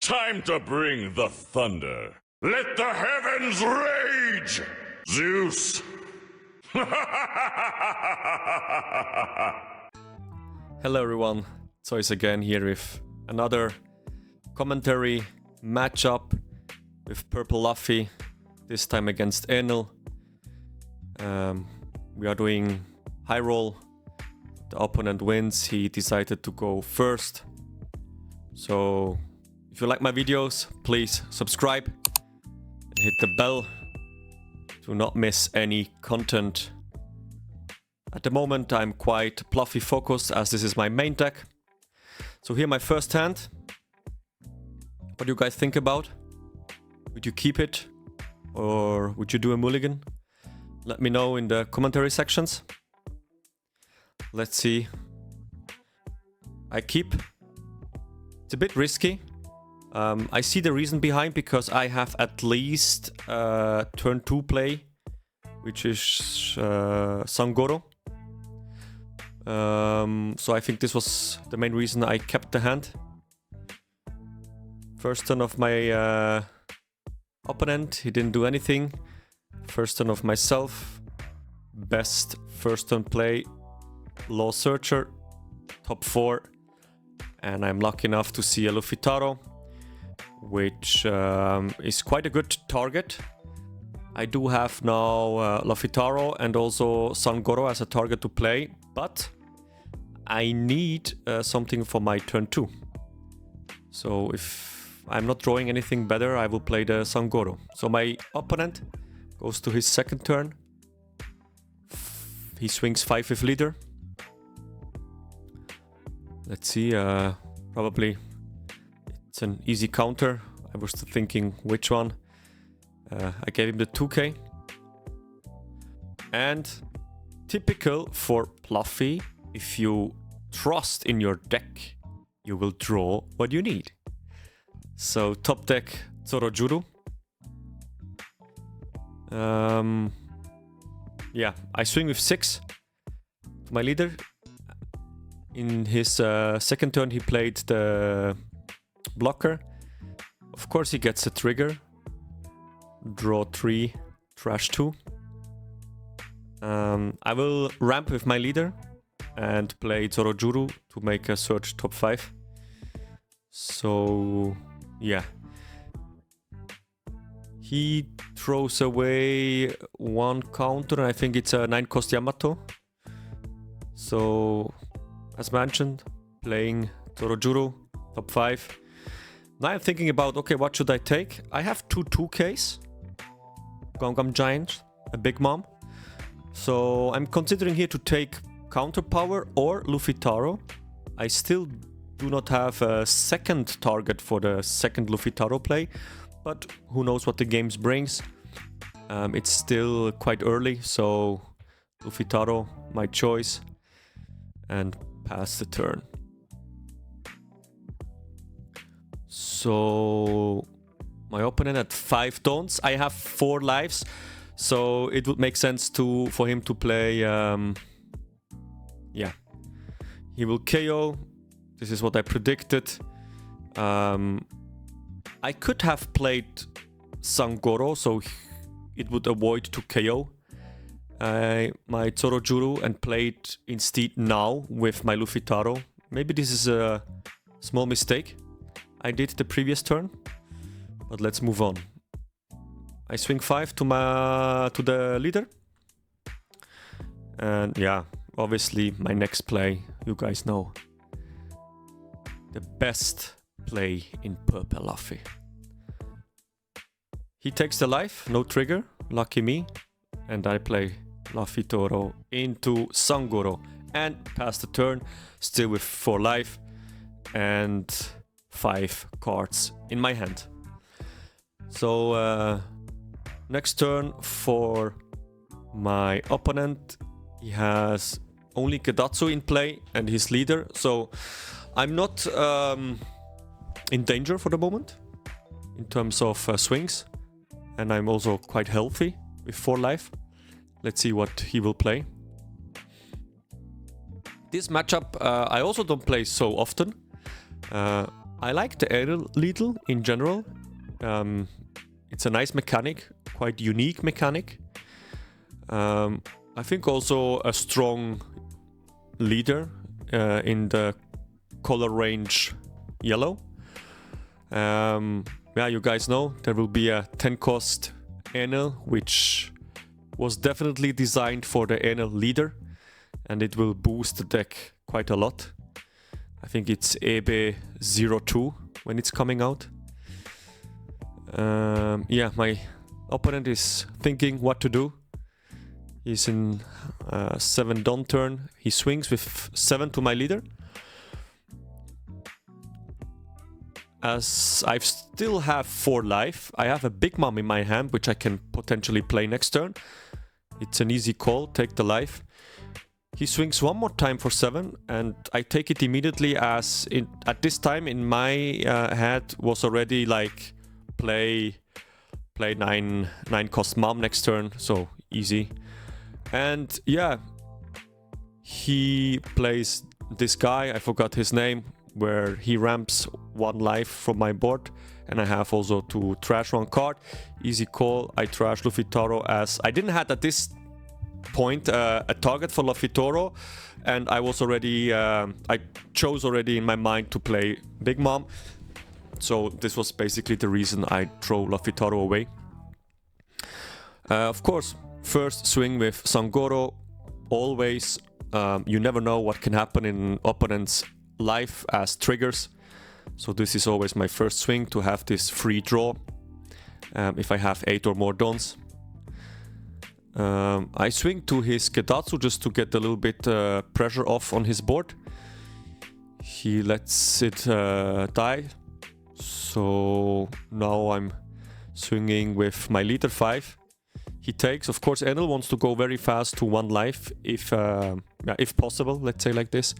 Time to bring the thunder. Let the heavens rage! Zeus! Hello everyone, Zeus again here with another commentary matchup with Purple Luffy, this time against Enel. We are doing high roll. The opponent wins, he decided to go first. So if you like my videos, please subscribe and hit the bell to not miss any content. At the moment I'm quite Pluffy focused as this is my main deck. So here my first hand. What do you guys think about? Would you keep it or would you do a mulligan? Let me know in the commentary sections. Let's see. I keep. It's a bit risky. I see the reason behind because I have at least turn 2 play, which is Sangoro. So I think this was the main reason I kept the hand. First turn of my opponent, he didn't do anything. First turn of myself, best first turn play, Law Searcher, top 4. And I'm lucky enough to see a Luffy Taro, which is quite a good target. I do have now Luffy Taro and also Sangoro as a target to play, but I need something for my turn 2. So if I'm not drawing anything better, I will play the Sangoro. So my opponent goes to his second turn. He swings 5 with leader. Let's see, probably it's an easy counter. I was thinking which one. I gave him the 2k. And typical for Pluffy, if you trust in your deck, you will draw what you need. So top deck Zorojuru. Yeah, I swing with 6 to my leader. In his second turn he played the blocker. Of course he gets a trigger. Draw 3, trash 2. I will ramp with my leader and play Zorojuru to make a search top 5. So yeah. He throws away one counter, I think it's a 9 cost Yamato. So as mentioned, playing Zorojuru, top 5. Now I'm thinking about, okay, what should I take? I have 2 2Ks. Gum Giant, a Big Mom. So I'm considering here to take Counter Power or Luffy Taro. I still do not have a second target for the second Luffy Taro play, but who knows what the games brings. It's still quite early, so Luffy Taro, my choice. And pass the turn. So my opponent had 5 dons. I have 4 lives, so it would make sense for him to play. Yeah, he will KO. This is what I predicted. I could have played Sangoro, so it would avoid to KO my Zorojuru and played instead now with my Luffy Taro. Maybe this is a small mistake I did the previous turn, but let's move on. I swing 5 to the leader. And yeah, obviously my next play, you guys know. The best play in Purple Luffy. He takes the life, no trigger, lucky me. And I play Luffy Taro into Sangoro and pass the turn, still with 4 life and 5 cards in my hand. So next turn for my opponent, he has only Gedatsu in play and his leader, so I'm not in danger for the moment in terms of swings, and I'm also quite healthy with 4 life. Let's see what he will play. This matchup I also don't play so often. I like the Enel Lidl in general. It's a nice mechanic, quite unique mechanic. I think also a strong leader in the color range yellow. Yeah, you guys know there will be a 10 cost Enel, which was definitely designed for the Enel leader, and it will boost the deck quite a lot. I think it's EB02 when it's coming out. Yeah, my opponent is thinking what to do. He's in 7 Don turn. He swings with 7 to my leader. As I still have 4 life, I have a Big Mom in my hand, which I can potentially play next turn. It's an easy call, take the life. He swings one more time for 7, and I take it immediately as at this time in my head was already like play 9 cost Mom next turn, so easy. And yeah, he plays this guy, I forgot his name, where he ramps 1 life from my board, and I have also to trash 1 card. Easy call, I trash Luffy Taro, as I didn't have at this point a target for Luffy Taro, and I was already I chose already in my mind to play Big Mom, so this was basically the reason I throw Luffy Taro away. Of course, first swing with Sangoro, always. You never know what can happen in opponent's life as triggers, so this is always my first swing to have this free draw if I have 8 or more dons. I swing to his Gedatsu just to get a little bit pressure off on his board. He lets it die, so now I'm swinging with my leader 5. He takes, of course. Enel wants to go very fast to 1 life if possible, let's say like this.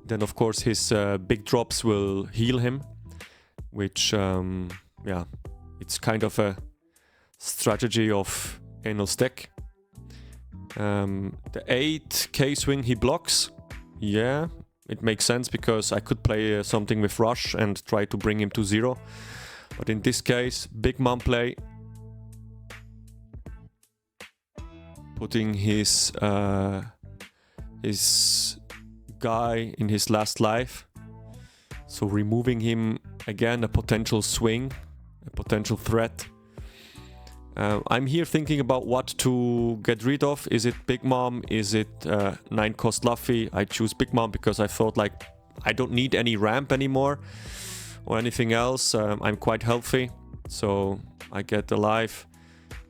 Then of course his big drops will heal him, which yeah, it's kind of a strategy of Enel's deck. The 8k swing he blocks. Yeah, it makes sense because I could play something with Rush and try to bring him to 0. But in this case, Big Mom play. Putting his guy in his last life. So removing him again, a potential swing, a potential threat. I'm here thinking about what to get rid of. Is it Big Mom? Is it 9 cost Luffy? I choose Big Mom because I thought like I don't need any ramp anymore or anything else. I'm quite healthy, so I get alive,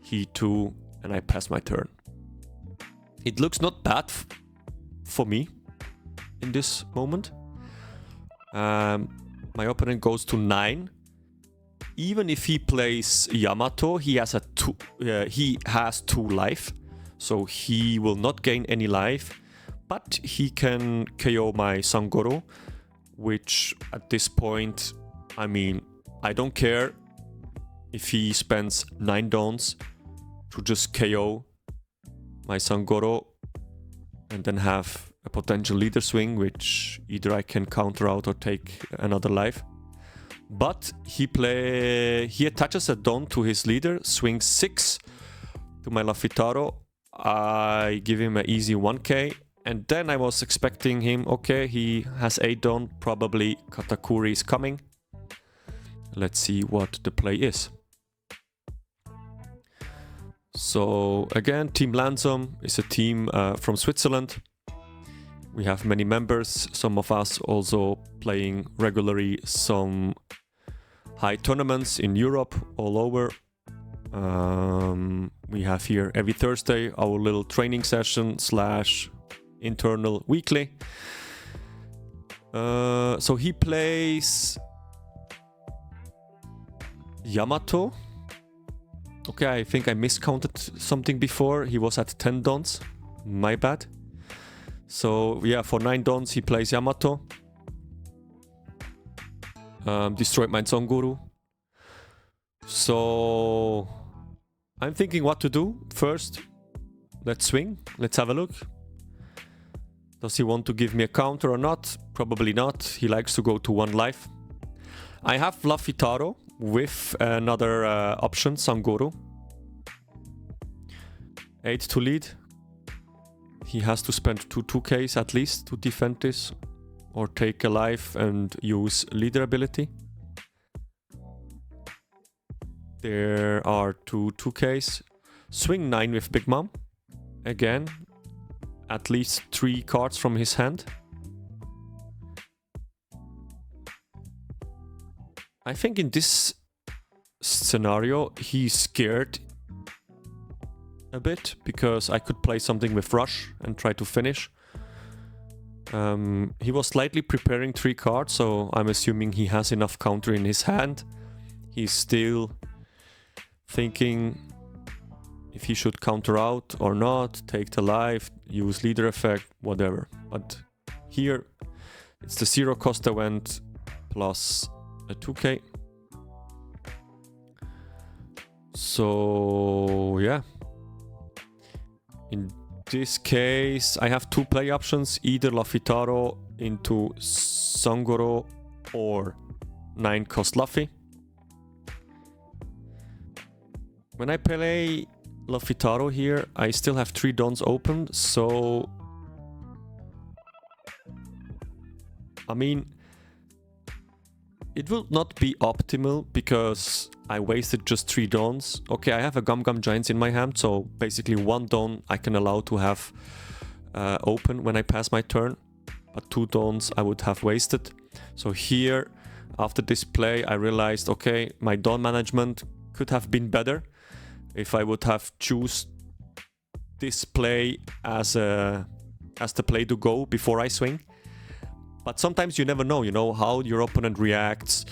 he 2, and I pass my turn. It looks not bad for me in this moment. My opponent goes to 9. Even if he plays Yamato, he has 2 life, so he will not gain any life, but he can KO my Sangoro, which at this point, I mean, I don't care if he spends 9 dons to just KO my Sangoro and then have a potential leader swing, which either I can counter out or take another life. But he attaches a don to his leader, swings 6 to my Luffy Taro. I give him an easy 1k, and then I was expecting him, okay, he has 8 don, probably Katakuri is coming. Let's see what the play is. So again, Team Lansom is a team from Switzerland. We have many members, some of us also playing regularly some high tournaments in Europe, all over. We have here every Thursday our little training session / internal weekly. So he plays Yamato. Okay, I think I miscounted something before. He was at 10 dons. My bad. So yeah, for 9 dons he plays Yamato. Destroyed my Zonguru. So I'm thinking what to do. First, let's swing. Let's have a look. Does he want to give me a counter or not? Probably not. He likes to go to 1 life. I have Pluffy Taro with another option, Sangoro. 8 to lead. He has to spend 2Ks at least to defend this, or take a life and use leader ability. There are 2Ks. Swing 9 with Big Mom. Again, at least 3 cards from his hand. I think in this scenario, he's scared a bit, because I could play something with Rush and try to finish. He was slightly preparing 3 cards, so I'm assuming he has enough counter in his hand. He's still thinking if he should counter out or not, take the life, use leader effect, whatever. But here, it's the 0 cost event plus a 2K. So yeah. In this case, I have 2 play options, either Luffy-Taro into Sangoro or 9 cost Luffy. When I play Luffy-Taro here, I still have 3 dons opened, so I mean, it will not be optimal because I wasted just 3 dons. Okay, I have a Gum Gum Giants in my hand, so basically 1 don I can allow to have open when I pass my turn, but 2 dons I would have wasted. So here, after this play, I realized, okay, my don management could have been better if I would have choose this play as the play to go before I swing. But sometimes you never know, you know, how your opponent reacts.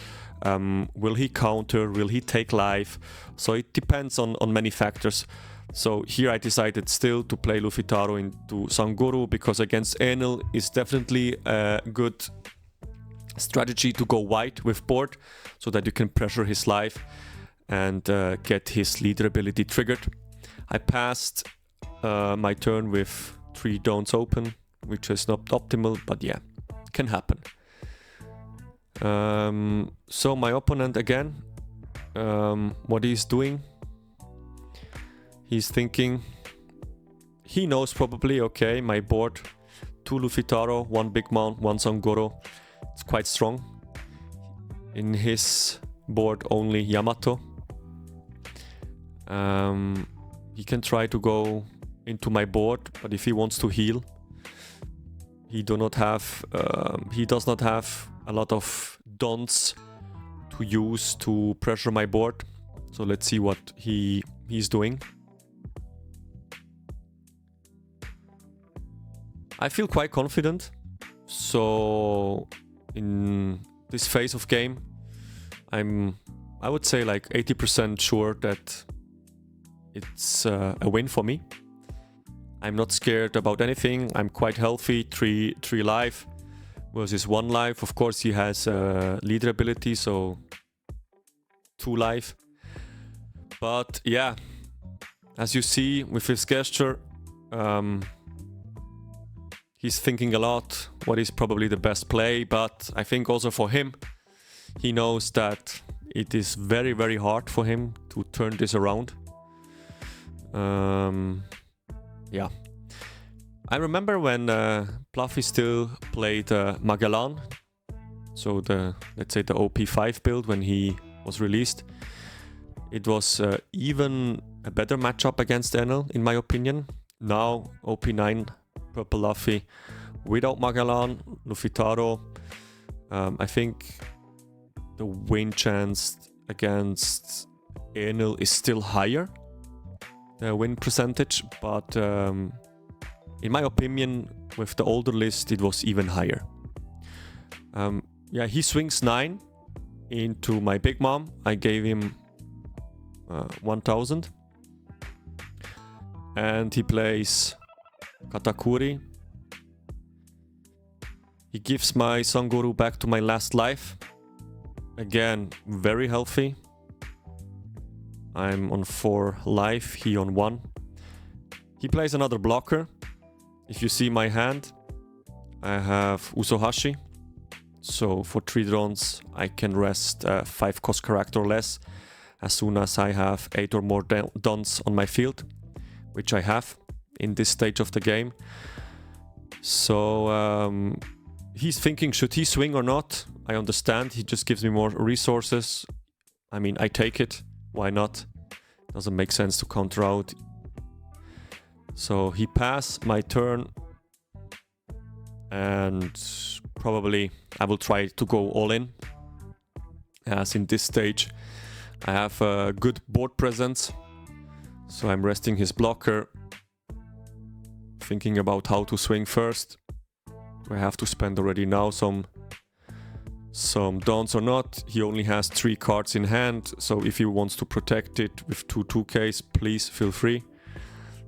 Will he counter? Will he take life? So it depends on many factors. So here I decided still to play Luffy-Taro into Sangoro, because against Enel is definitely a good strategy to go white with board, so that you can pressure his life and get his leader ability triggered. I passed my turn with 3 dons open, which is not optimal, but yeah, can happen. So my opponent again, what he's doing, he's thinking, he knows probably, okay, my board, 2 Luffy-Taro, 1 Big Mom, 1 Sangoro, it's quite strong. In his board only Yamato. He can try to go into my board, but if he wants to heal, he does not have a lot of dons to use to pressure my board. So let's see what he's doing. I feel quite confident. So in this phase of game, I would say like 80% sure that it's a win for me. I'm not scared about anything. I'm quite healthy. 3 life versus 1 life. Of course, he has leader ability, so 2 life. But yeah, as you see with his gesture, he's thinking a lot what is probably the best play. But I think also for him, he knows that it is very, very hard for him to turn this around. Yeah. I remember when Pluffy still played Magellan, so let's say the OP5 build when he was released. It was even a better matchup against Enel, in my opinion. Now OP9, Purple Luffy, without Magellan, Luffy-Taro. I think the win chance against Enel is still higher, the win percentage, but in my opinion, with the older list, it was even higher. Yeah, he swings 9 into my Big Mom. I gave him 1000. And he plays Katakuri. He gives my Sangoro back to my last life. Again, very healthy. I'm on 4 life, he on 1. He plays another blocker. If you see my hand, I have Usohashi. So for 3 dons, I can rest 5 cost character or less as soon as I have 8 or more dons on my field, which I have in this stage of the game. So he's thinking, should he swing or not? I understand, he just gives me more resources. I mean, I take it, why not? Doesn't make sense to counter out. So he passed my turn, and probably I will try to go all in, as in this stage I have a good board presence. So I'm resting his blocker, thinking about how to swing first. Do I have to spend already now some dons or not? He only has 3 cards in hand, so if he wants to protect it with 2 2Ks, please feel free.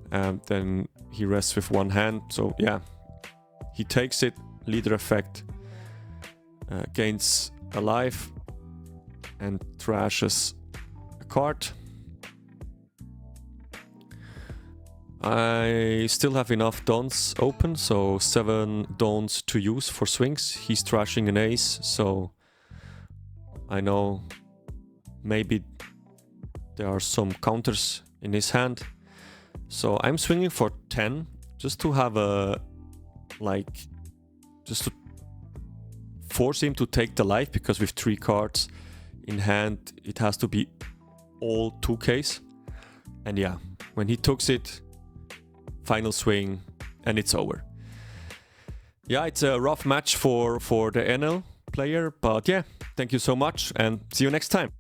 Then he rests with 1 hand, so yeah, he takes it, leader effect, gains a life and trashes a card. I still have enough dons open, so 7 dons to use for swings. He's trashing an ace, so I know maybe there are some counters in his hand. So I'm swinging for 10, just to have a, like, just to force him to take the life, because with 3 cards in hand, it has to be all 2Ks. And yeah, when he took it, final swing, and it's over. Yeah, it's a rough match for the Enel player, but yeah, thank you so much, and see you next time.